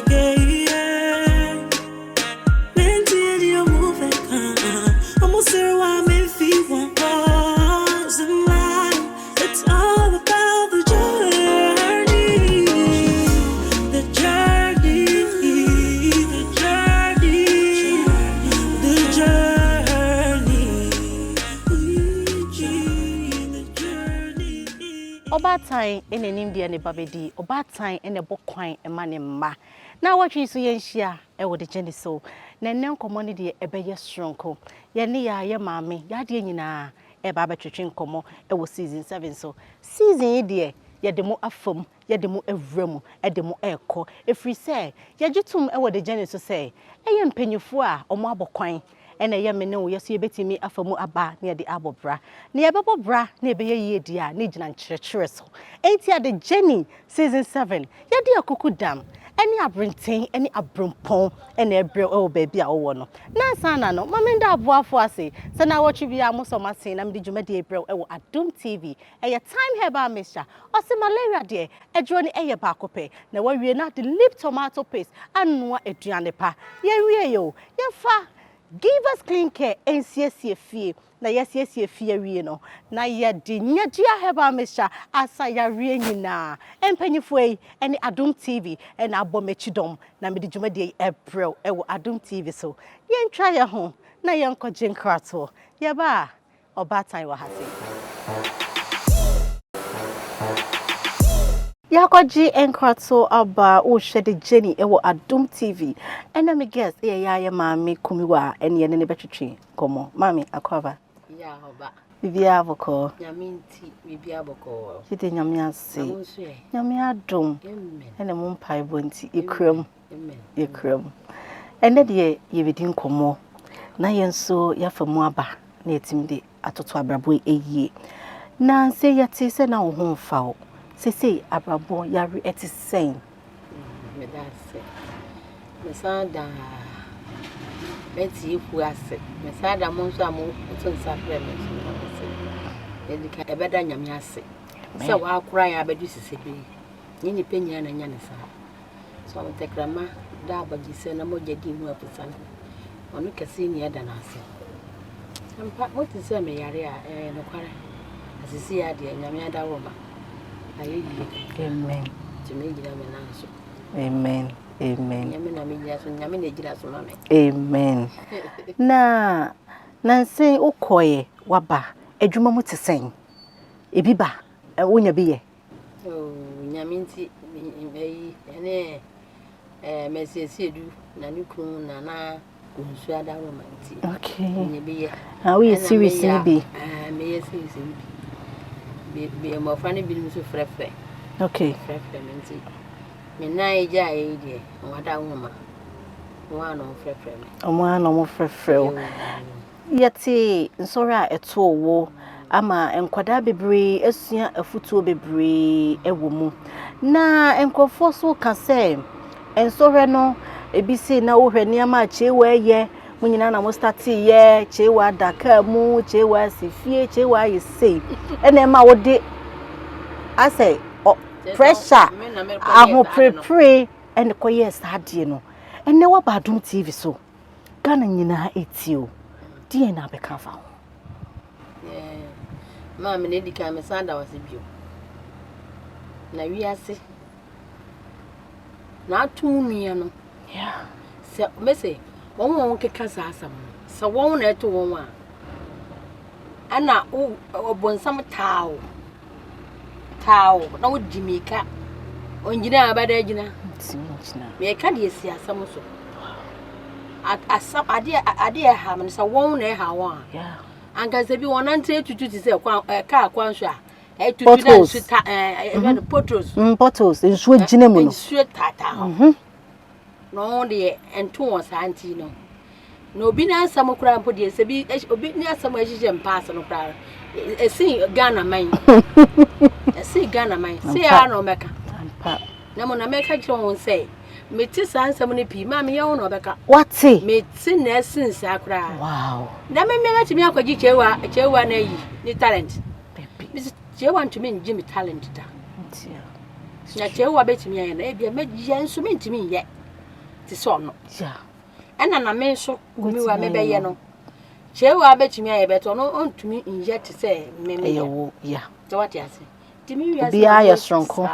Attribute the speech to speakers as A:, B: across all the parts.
A: again. Mentally, you're moving. Almost there, why me feel one cause in life. It's all about the journey. The journey. The journey. The journey.
B: Obatai in an Indian babedi, Obatai in a bookquine and money ma. Now what you see and share, would the jenny so. Nan community a better strongco. Yania, ya mammy, yadina, a baba chichin como, was season 7 so. Season dear, ya demo a fum, ya demo a room, a demo echo, if we say, ya jitum a what the jenny so say, a young penny four or marble coin. And a young man know you see a bit me after more aba near the apple bra. Near Baba bra, near be a year dear, Nijan treacherous. Ain't ya the Jenny, season 7, ya dear cuckoo dam. Any abrinting, any abrumpon, and a bro, oh baby, I want. Nansana, no, Mamma, bois for us. So now what you be almost on my scene, I'm the Jumedi bro, at Doom TV. And your time here by Mister, or some malaria dear, a journey a bacope. Now, when we are not the lip tomato paste, and what a drianepa. Ye, yo, ye fa. Give us clean care and see fee. Na yes fear no. Na ya di nya dia heba mesha asa ya re na. Empanyifo ene Adom TV and abomechidom na me di dwumade April e wo Adom TV so. Yen twa ya ho na yen kogye nkrato. Ye ba obatan wa hase. Yakoji enkrato aba o hwede Jenny ewo Adom TV. And me guess ya mami Kumiwaah and ye ne betwetwe komo. Mami akwaba.
C: Ya hoba.
B: Bibia boko.
C: Nyaminti bibia boko.
B: Kiti nyamia se. Nyamia dom.
C: Amen.
B: Ene mo mpai bonti ekrem.
C: Amen.
B: Ekrem. Ene de ye bedi nkomo. Na yenso ya famu aba na etimde atoto abrabo eyie. Na se yati se na wo ho mfa wo. Se abrabo yare etisen.
C: Me da se. Me sanda Betty ifu ase. Me sada mo nso amo to nsafre me so. Edika ebeda nyame ase. Se wa akura ya abedu sisebe. Nyini penya na nya ne sa. So me tekrama da abagi se na mo jadi mu apusan. Onu kase ni eda na ase. Ampa mo ti se me yare a no kware. Asisi ya de nyame ada wo ma. Ayi.
B: Amen.
C: Tumi gira me na so.
B: Amen. Amen. Amen. Na nansen ukoye waba adwuma mu tesen. Ebiba wonya biye.
C: Oh, nyaminti ene mesiedu na nukru na kunsu adawo manti.
B: Okay.
C: Nya biye.
B: We serious bi.
C: Me serious bi. Be mo fane bi mu so frefre.
B: Okay.
C: Frefre minti. Me na eja ede wada nwoma wa no frefre me
B: Omwa no mo frefre yeti nsora eto wo ama enkwada bebre asua afutuo bebre ewo mu na enkrofo so ka se ensore no ebisi na wo hwe niama chewa ye munyina na mo start ye chewa daka mu chewa sifie chewa yese ene ma wo de ase pressure aho prepare and koye stadie no enne wa ba Adom TV so Ghana nyina etio die na be ka fa ho
C: ma me ne dika me sanda wase bio na wiase na atunua no se mese won keka sa asam se won na eto won a ana obonsam tawo na wodimika onjina abada gina me ka de esi asam so asam ade ha me se won na ha won anka se bi wonante tutu ti se ka kwanso a tutu na suta
B: potos nsuo gina mu no
C: nsuo tata no de ento won santi no no obi na asam kura mpo de se bi obi ni asam ajije mpaase no kura esi Ghana man esi Ghana man se ya no meka na mo na meka kire won se meti sansam ne pi ma me ye won obeka
B: wati
C: meti na esinsa akura
B: wow
C: na me meti me akwaji chewa na yi ni talent baby misi chewa ntumi nji mi talent da na chewa beti me ye na e bia me ye nso me ntumi ye ti so no
B: yeah
C: ana na me so Kumiwaah me be ye no chewa betimi aye beto no ontumi inject say me
B: yeah
C: so what you say ti mi wi
B: bi ya yesronko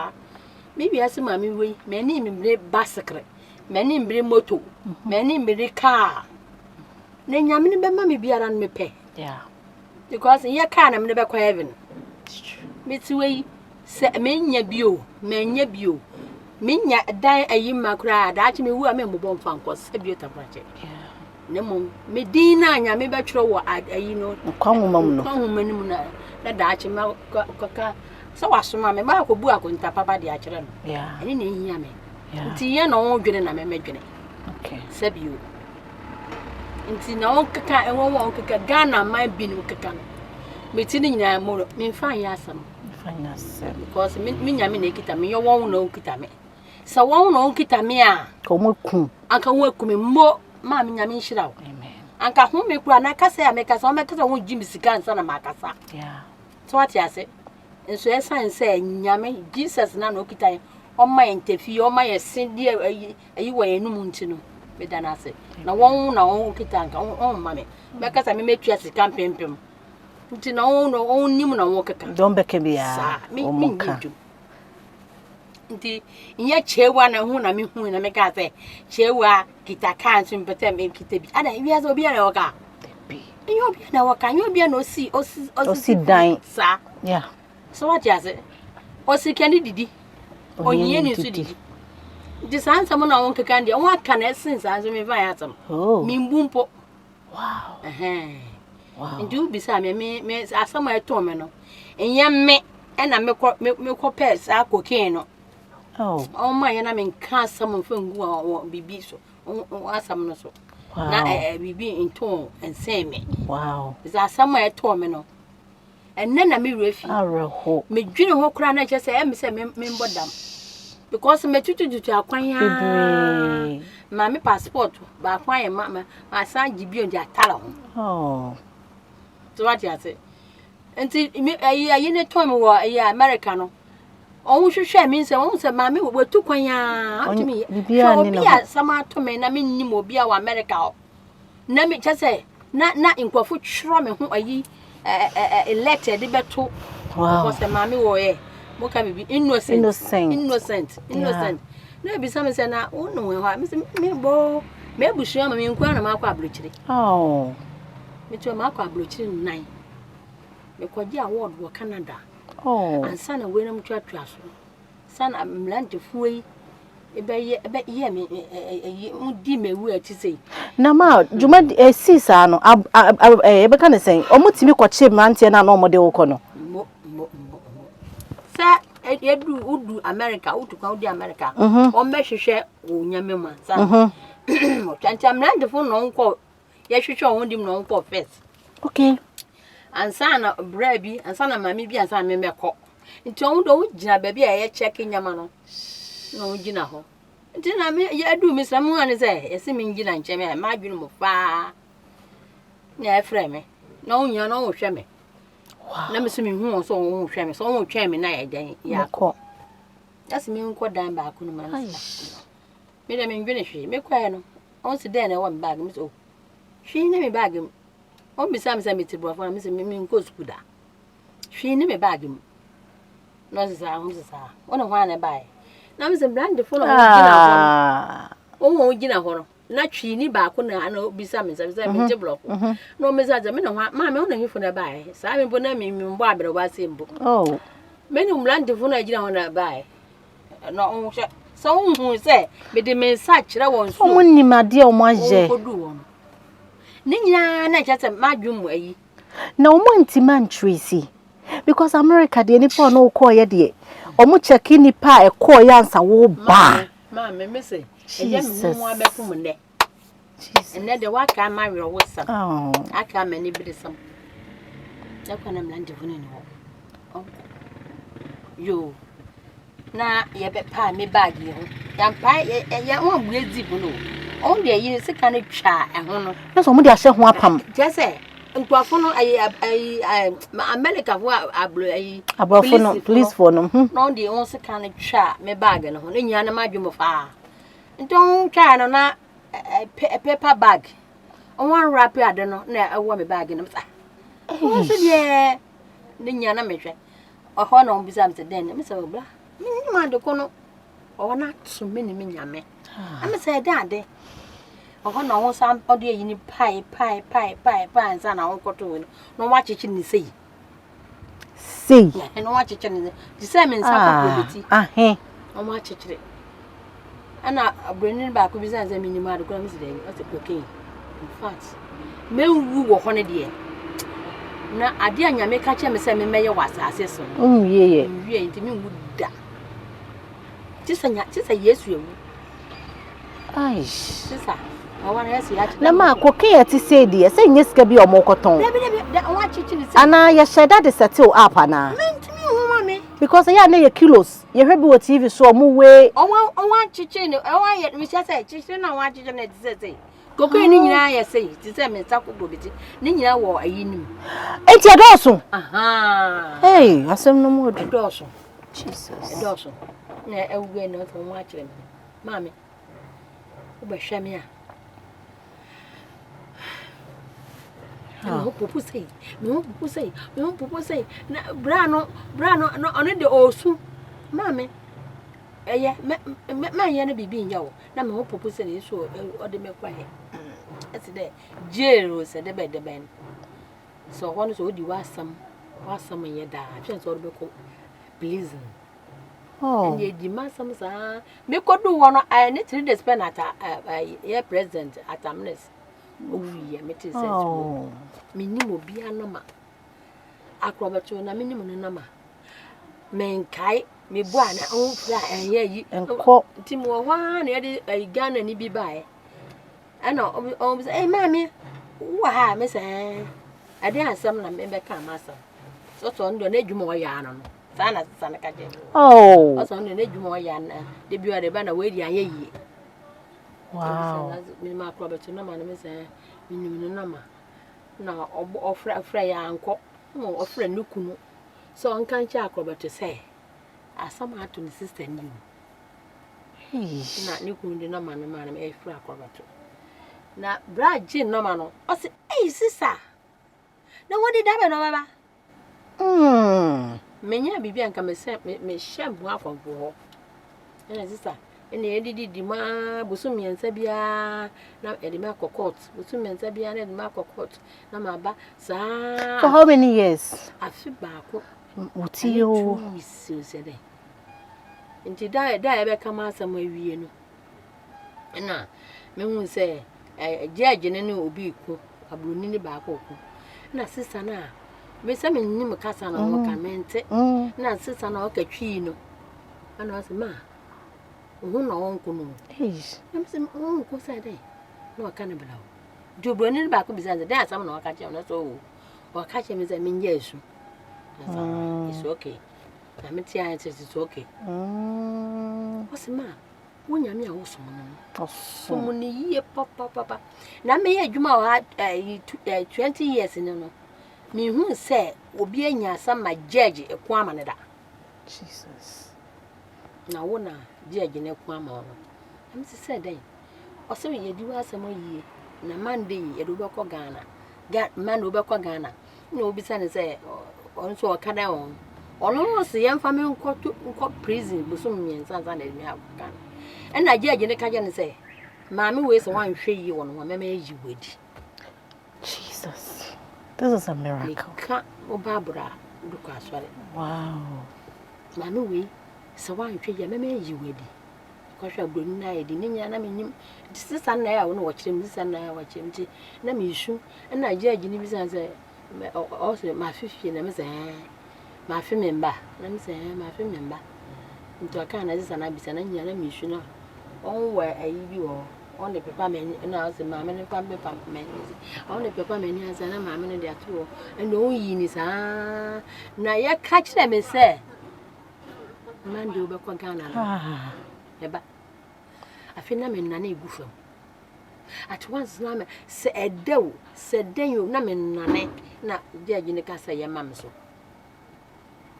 C: mi wi ase ma mi we me ni mi bre bicycle me ni bre moto me ni bre car na nyame ne be ma me biara no me pe
B: yeah
C: because ye car na me be kwa heaven
B: it's true
C: me ti we se me nya bio me nya bio me nya dan ayi makura da achi me wu a me mbobon fa nkos e bio tabrache
B: yeah
C: nemo me din na anya me betwero wo ayi no
B: kwanwomam no
C: kwanwomanim na da achi ma kaka so wasoma me ba ko bu akonta papa de akere no
B: yeah
C: ani na ehia me
B: yeah
C: nti ye na won dwene na me medwene
B: okay
C: sabio nti na won kaka won kaka Ghana man bi no kaka no me ti ni nyina mo me fa ya asam
B: finance
C: because me nyame na ekita me yo won na okita me sa won na okita me a
B: ko mo ku
C: anka won akumi mo ma me nyame nhira wo
B: amen
C: anka hu me kura na kasa ya me kasa o me kasa won jimi sika nsa na makasa
B: yeah
C: so what ya say nso esan say nyame Jesus na okita o ma entafi o ma yesindi ayi wo enum nti no me dana say na won okita anka on ma me kasa me metua sika pempem nti na won nim na won kaka
B: don beke bia
C: sa me nyidu nti nye chewa na hu na me hu na me ka say chewa kita kan so mpete me kita bi ada wi aso obi na waka
B: bi
C: iyo obi na waka iyo obi na osi
B: dan
C: sa
B: yeah
C: so what you say osi kani didi onye ni so didi di sansa mo na won kaka ndi won aka na essence aso me va ya tam
B: oh
C: mi mbumpo
B: wow wow
C: ndi u bisa me asama eto me no enye me na me ko pes akokin no oh my na me nka asama mfangu bibi so asam no so na bibi into ense me
B: wow
C: bisa asama eto me no enne na me refi
B: areho
C: me dwene ho kra na che se me se me mbodam because me tutututu akwan ya ma me passport ba akwan ya ma san gibio ndi atala ho
B: oh
C: so what you say enti ayi ne to me wo ayi America no on hwehwe me nse won se ma me wo tu kwan ya atumi
B: bibia ni
C: na sama to me na me nnim obi a wa America ho na me che se na nkwafu twro me ho ayi elected beto
B: wow
C: because ma me wo mo ka bibi innocent na bi some say na wonu we ho me bo me busu ama me nkwa na makwa abrochire
B: oh
C: me to makwa abrochire nan me kwaji award wo Canada
B: oh
C: ansa na we na mtwatwa so sana mlante fuyi ebe ye me mudi mewu ati sei
B: na ma juma sisa no ebe kan sen omutimi kwache mante na no mode woko no
C: sa edu udu America udu kwa udi America o mehwehwe wo nyame ma sa mo twantam mlante fu no nko ye hwehwe wo ndim no nko first
B: okay
C: ansa na bra bi ansa na mami bi ansa me mekọ nti on do gina ba bi a ye check nyama no na on gina ho nti na me ye adu mi samu ane se yesi mi gina nche me ma adwunu mo fa na efre me na on nya na on hwe me na me so mi hu so on hwe me so on hwe me na ye dan ya ko yesi mi nko dan ba ko no ma me da me ndwene hwe me kwa no on si den na wa me bag me so hwe na me bag me on bi sam sam mitibro fa me se me nko skuda hwe ni me bag mu no za ona ho na bai na me se brand fo no gina ho o gina ho no na hwe ni ba ko na bi sam sam me mitibro no me za me no ma me ona hifo na bai sa me bo na me mbo abere wa sembo
B: oh
C: me ni brand fo no gina ho na bai no on hwe so hu se me de me sa kire won so
B: o munni ma de o mo aje
C: ni nyina na chese madwum ayi
B: na o mo ntima ntresi because America de nipa no call ye de o mo check nipa e call ya ansa wo ba
C: ma me say eje me mu abefum ne Jesus enne de waka ma we wo sam aka ma ni bi sam ya kwa na mlande funu ni ho yo na ye be pa me bag ye ho ya pa ya won bu ezi bu no on de yi sika ne twa ho no
B: na so mo de ahye ho apam
C: jese nkwafo no America fo
B: police for no
C: no de on sika ne twa me bag no ho ne nya na madwum fa Don't try no na a paper bag. On one wrap I don't know, na a woman bag in them. Oh, so yeah, Ninya na measure. Or one on beside the den, Miss Obla. Minima the corner. Or not so many minyame. I'm say daddy. Or one on some body in pie, and son, I won't go to win. No watch it in the sea.
B: See.
C: And watch it in the same in some property.
B: Hey.
C: On watch it. And I bring back besides the minima the grams day. What's a cocaine? In fact, men woo on a dear. Now, I dear you make catch him and me mayor was assessor.
B: Oh, yeah.
C: We ain't me would die. Just a yes, you.
B: Ay.
C: Sister, I want to ask you that.
B: Na ma cocaine to say, dear, say yes, can be a mocoton.
C: Watch it in the
B: And I said that is a till up, Anna. Because I had kilos. You heard what TV so move way.
C: Oh, want chicken. Oh, I yet, Miss say, chicken, I want chicken at the cocaine in I say, to say, Miss Taco, Nina war a yin.
B: It's your Dawson.
C: Aha.
B: Hey, I said no more.
C: Dawson.
B: Jesus.
C: Dawson. I will not watch them. Mammy. Over Shamia. No, Papa say, no, Papa say, no, Papa say, Brano, no, on the old soup. Mammy. Eh, my yana be being yo. Now, my Papa say, so, or the milk quiet. That's there. Jail said the bed the band. So, one is what you was some in your dad. Chance or be pleasing.
B: Oh.
C: And ye demand some, sir. Me could do one. I need to spend at a president at Amnes. Oh, yeah, it is. Oh, minimum be a number. Acrobato, na minimum number. Men kai, me buana, oh, and ye, and call Timo one, a gun and be by. I know, almost, hey, mammy, why, Miss Anne? I didn't summon a member come, master. So on the edge more yarn. Sana, Sana Kajan. Oh, also on the edge more yarn. The beauty of the way, ye. Wow. My Robert, no man, Miss Anne, minimum. Now, or Freya uncle, or friend Nukuno. So on can't Jack Robert to say, I somehow to insist on you. Not Nukuno, the no man, a frack Robert. Now, Brad Jim no man, I said, hey, sister. Now, what did happen, over? Many be and come and send me shampoo off of war. And sister, and the Eddie Dima, Busumi and Sabia, now Eddie Marco Court, Busumi and Sabia and Marco Court, Namaba, sir. For how many years? I feel back. What you said. And to die, ever come out somewhere, you know. And now, me won't say, a judge and any will be cook, a brunini back. Na sister na me say me nim kasa na mo kamente na sister na o ka twi no ana o se ma hu na won ko no eish me say won ko say dey na o ka na bela o jobro ni ba ko bisa dey asam na o ka che na so o ka che me say me nya esu it's okay na me tia it's okay o se ma wonya me a wo som no so mo ni ye papa na me ye adwuma o 20 years no me hu say obi anya asam ma judge eku amane da Jesus na wo na judge na eku amane am se say den o se ye di wa asam yie na Monday ye do be ko Ghana man do be ko Ghana na obi say ne say on so o kada on ono se ye mfa me nko prison busum miensa na me Ghana and I judge ne kaje ne say maami we so wan hwe yi won ho mema yi wedi Jesus, this is a miracle. Ka obabra do kwa swale wow maami we so wan hwe yi mema yi wedi ko hwa broni na ye di ne nya na menyim sister na ya wo no wo kirem sister na ya wo kirem ti na me isu na judge ne bi say o so ma fifi na me say ma fi memba na me say ma fi memba nto aka na sister na bi say na nya na me isu na on where I you on the paper men and I was a mamma and family men on the paper men as a mamma and their two and no yin is now you catch them and say man do back on Ghana I feel I'm in Nanny Buffum at once Nama say a doe said then you namin Nanny not judge in the casa your mamma so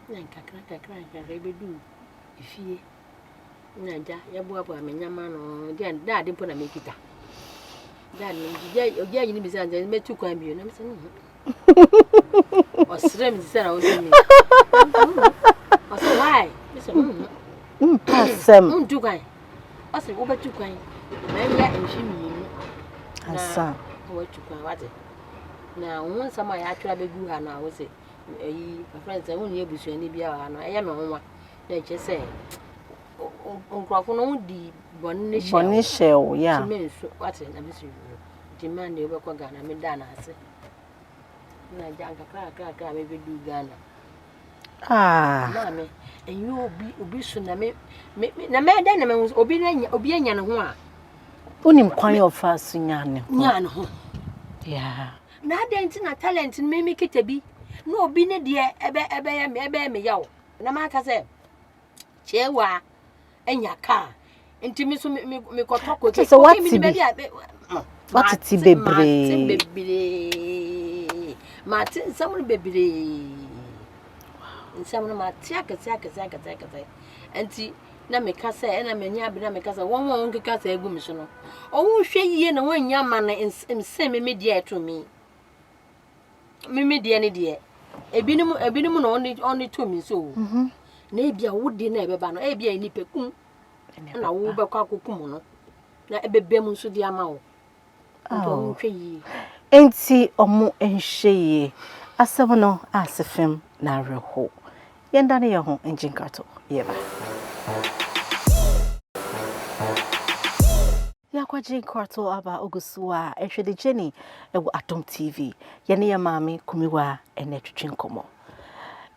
C: then crack baby do if ye Naja, ya buabu amenyama no, then dad didn't put a make it. Dad, you need to be saying, me too can be, and I'm saying, or slim said I was in me. Why?
B: Some
C: Too kind. I said, over too kind. Man, yeah, and she mean.
B: Asa.
C: What you can what it. Now, once I actually do her now, was it? A friend said, only able to any be and I am on one. They just say, Uncle, the bonny
B: shell, yeah.
C: What I miss you. Demand the work Ghana, me done, I say. Najanka, maybe do Ghana.
B: Ah,
C: Mammy, and you will be soon. I mean, the man then was obedient and one.
B: unim kwan of fast yan.
C: Yan,
B: Yeah.
C: now dancing a talent and make it a be. No, be a dear, ebe me yaw. Namaka said, Chewa, and your car. And to me, so me got talk with you. So what's
B: it, baby?
C: Martin, someone baby. And some of my tiaka. And see, na me kasa, and I mean, Abena Ghana, one won't cast a woman. Oh, she and one young man and send me dear to me. Mimi dear, dear. A binum only to me so. Maybe I would never ban, maybe I nip a coon, and I will back up Kumuno. Now a baby so dear mouth. Oh,
B: ain't see or more and she. As someone as a film, narrow hole. Yendani your home engine cattle, yeba. Yakwa Jane Carto aba Ogusua, and Jenny, Atom TV, Yania Mammy, Kumiwaah, and Netrin Como.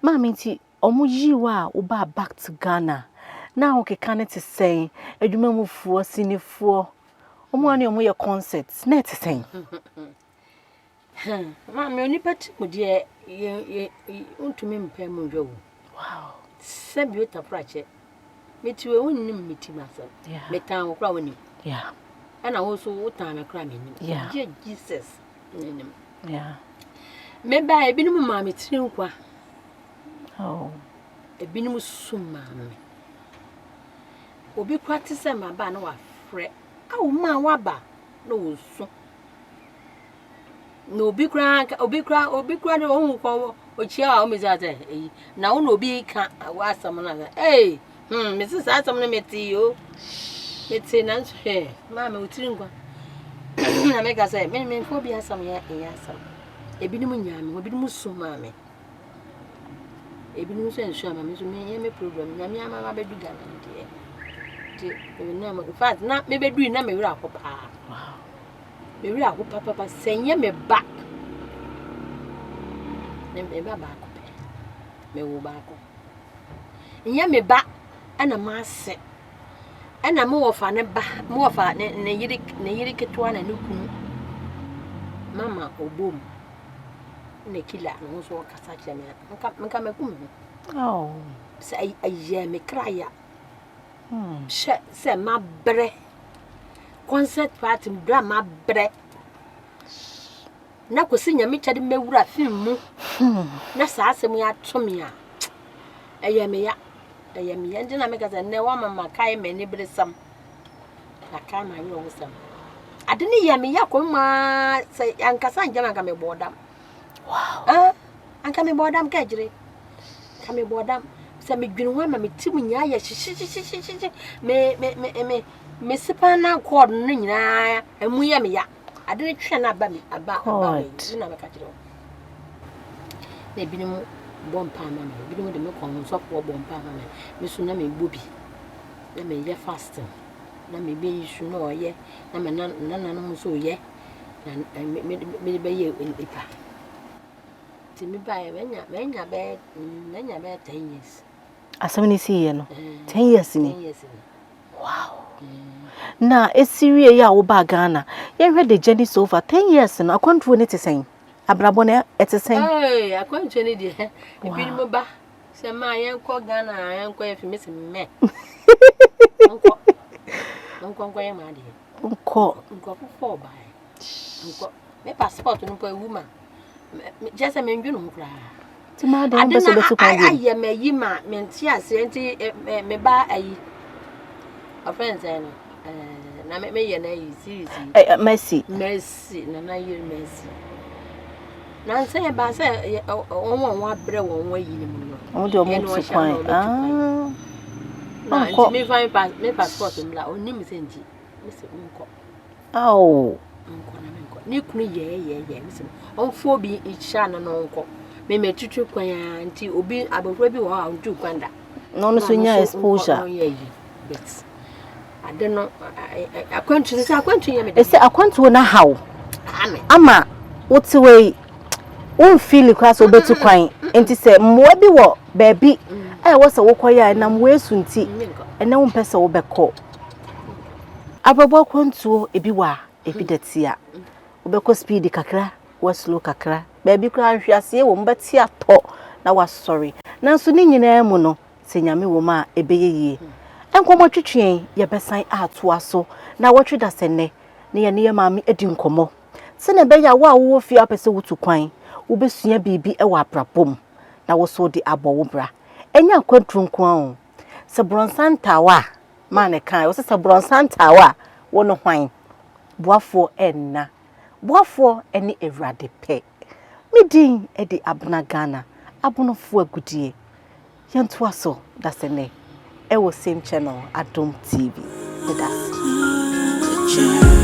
B: Mammy, Omujiwa, Uba back to Ghana. Now, okay, can it say, a human for senior for Omani on your concerts, net saying.
C: Mammy, only but, dear, you want to me pay Munjo.
B: Wow.
C: Send you a project. Me too, only meet myself.
B: Yeah.
C: Me town crowning.
B: Yeah.
C: And I also time a crime in him.
B: Yeah.
C: Dear Jesus.
B: Yeah.
C: Maybe I been mammy trinqua.
B: Oh.
C: A binum soon, mammy. Will be practicing my banner fret. Oh, my wabba. No, so. No big crank, or big crank, or big crank, or cheer, Miss Ate. Now, no big can't was some another. Hey, Mrs. Atom, met you. Let's say, Nancy, hey, Mamma, with Trinqua. I make us say, many men phobia some year in Yassam. A binum yam will be musu, mammy. A binum and shaman, Miss May, program, Yamma, baby, dear. In fact, not maybe doing me rap, papa.
B: Wow.
C: Me rap, papa, saying me back. Me back. Me wo back. In me back, and a mass. And a more fan, more fan, Neyirik one and Nukum. Mamma, or boom. Nekilla, and also a Casacha, and come a woman.
B: Oh.
C: Say a year me cry. Say my bre. Concert party, my bre. Na ko sinya me chade mewura film na saa asem ya tomia eyeme ya ndi na me ka ne wa mama kai me ne bresam na kai ma yo wosam ade ne yeme ya ko ma se ankasa njama ka me bodam.
B: Wow.
C: Anka me bodam ka jire ka me bodam se me dwene ho ma me tim nya ya shi me sipa na cord no nyina emu yeme ya ade ne twa na aba me aba na me ka jire na ebinim bompa mama ebinim de me kon so po bompa mama me so na me bobi na me ye fasting na me be yisu na oye na me na no so ye na me be ye ipa ti me ba ye menya be 10 years
B: Asami si ye no 10 years ni.
C: 10 years ni.
B: Wow. Na esirie ya wo ba Ghana ye hwe the journey so far 10 years no akwantu ne te sen abrabo ne etesen.
C: Akwantu ne de ebi mo ba se ma ye nko Ghana ye nko ye fi me se me nko ye ma de nko fo ba nko me passport no po ewu ma just me ndwu no kra
B: ti ma de mbe so betu kwa
C: aye me yi ma me nti ase nti me ba ayi offense and na me ye na yi series
B: Mercy
C: na ye Mercy na say ba say won abre won wa yi ni mu no
B: o de o mo tu kwan
C: na nti me find me passport mi la oni mi se nti me se nko
B: oh
C: nko na me nko ni kunu ye me se on fo bi icha na no nko me metutu kwan nti obi abofra bi wo ha ntu kwanda
B: no so nya exposure
C: but I don't know akwantu ye me
B: dey say akwantu na how ama woti we won feel class obetu kwan enti say mmoa bi wo baabi wo se wokoya na mmoa esunti ena wo mpese wo beko abobo akwantu ebi wa ebi datia wo beko speed kakra wo slow kakra baabi kra ahwiase wo mbati ato na wa sorry nanso ni nyina mu no se nyame wo ma ebeyeye enkomo twetwen ye besan ato aso na wotwe da sene ne ye maami edi nkomo se ne beya wo fi apese wutu kwan wo besua bibi wa aprapom na wo so di abo wo bra enya kwantru nko an se bronsantawa ma ne kan wo se bronsantawa wo no hwan boafo enna boafo eni ewrade pe midin edi Abena Ghana abonofo agudie yento aso da sene ewo same channel Adom TV. That's